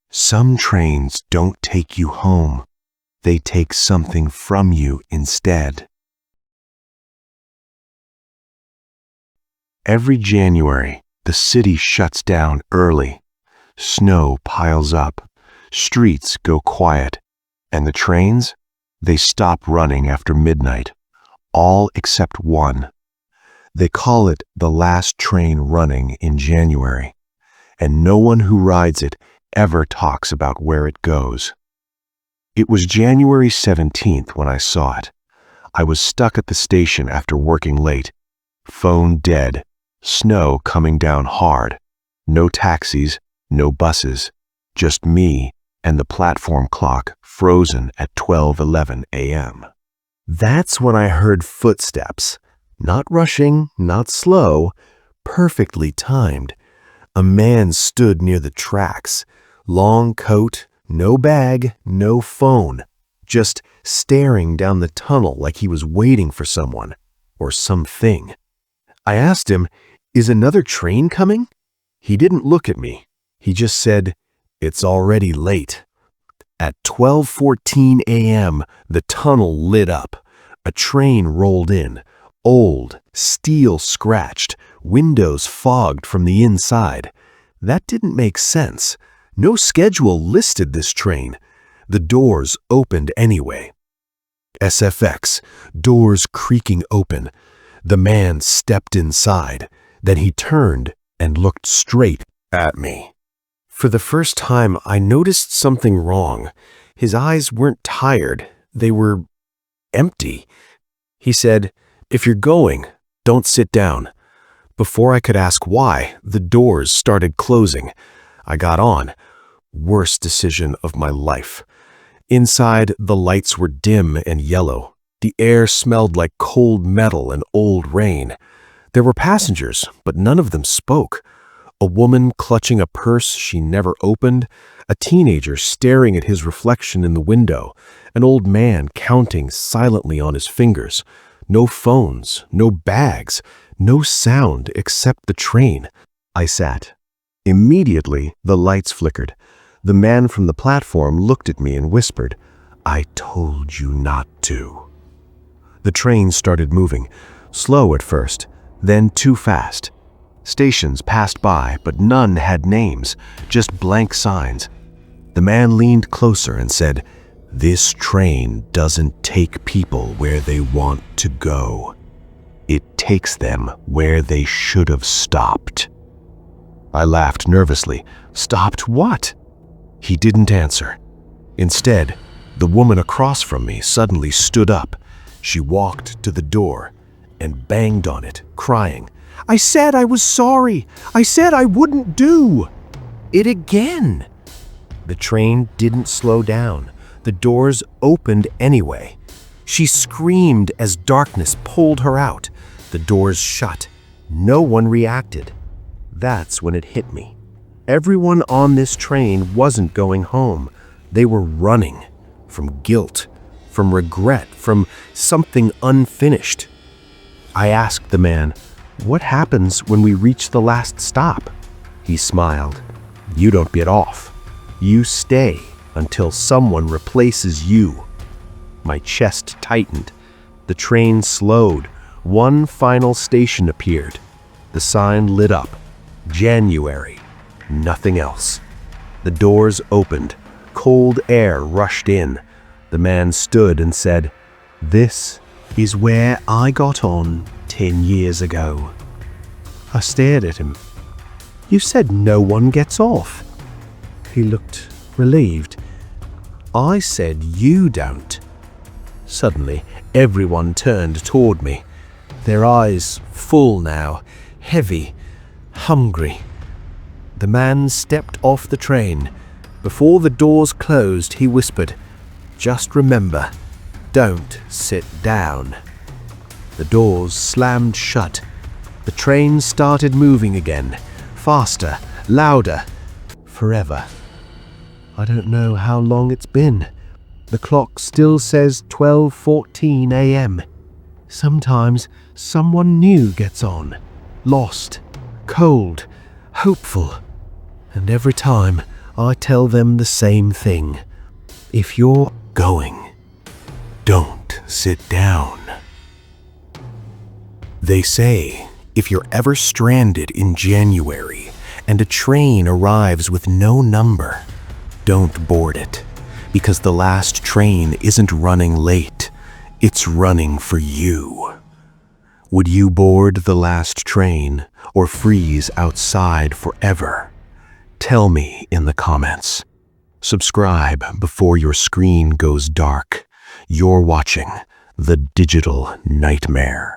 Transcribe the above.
Some trains don't take you home. They take something from you instead. Every January, the city shuts down early. Snow piles up. Streets go quiet. And the trains? They stop running after midnight. All except one. They call it the last train running in January. And no one who rides it ever talks about where it goes. It was January 17th when I saw it. I was stuck at the station after working late. Phone dead. Snow coming down hard. No taxis, no buses. Just me and the platform clock frozen at 12:11 a.m. That's when I heard footsteps. Not rushing, not slow, perfectly timed. A man stood near the tracks. Long coat, no bag, no phone. Just staring down the tunnel like he was waiting for someone or something. I asked him, "Is another train coming?" He didn't look at me. He just said, "It's already late." At 12:14 a.m., the tunnel lit up. A train rolled in. Old, steel-scratched, windows fogged from the inside. That didn't make sense. No schedule listed this train. The doors opened anyway. SFX, doors creaking open. The man stepped inside. Then he turned and looked straight at me. For the first time, I noticed something wrong. His eyes weren't tired. They were empty. He said, "If you're going, don't sit down." Before I could ask why, the doors started closing. I got on. Worst decision of my life. Inside, the lights were dim and yellow. The air smelled like cold metal and old rain. There were passengers, but none of them spoke. A woman clutching a purse she never opened, a teenager staring at his reflection in the window, an old man counting silently on his fingers. No phones, no bags, no sound except the train. I sat. Immediately, the lights flickered. The man from the platform looked at me and whispered, "I told you not to." The train started moving, slow at first, then too fast. Stations passed by, but none had names, just blank signs. The man leaned closer and said, "This train doesn't take people where they want to go. It takes them where they should have stopped." I laughed nervously. "Stopped what?" He didn't answer. Instead, the woman across from me suddenly stood up. She walked to the door and banged on it, crying, "I said I was sorry. I said I wouldn't do it again." The train didn't slow down. The doors opened anyway. She screamed as darkness pulled her out. The doors shut. No one reacted. That's when it hit me. Everyone on this train wasn't going home. They were running from guilt, from regret, from something unfinished. I asked the man, "What happens when we reach the last stop?" He smiled. "You don't get off. You stay until someone replaces you." My chest tightened. The train slowed. One final station appeared. The sign lit up. January. Nothing else. The doors opened. Cold air rushed in. The man stood and said, "This is where I got on 10 years ago." I stared at him. "You said no one gets off." He looked relieved. "I said you don't." Suddenly, everyone turned toward me. Their eyes full now, heavy, hungry. The man stepped off the train. Before the doors closed, he whispered, "Just remember, don't sit down." The doors slammed shut. The train started moving again, faster, louder, forever. I don't know how long it's been. The clock still says 12:14 a.m. Sometimes someone new gets on, lost, cold, hopeful. And every time I tell them the same thing. If you're going, don't sit down. They say if you're ever stranded in January and a train arrives with no number, don't board it, because the last train isn't running late, it's running for you. Would you board the last train or freeze outside forever? Tell me in the comments. Subscribe before your screen goes dark. You're watching The Digital Nightmare.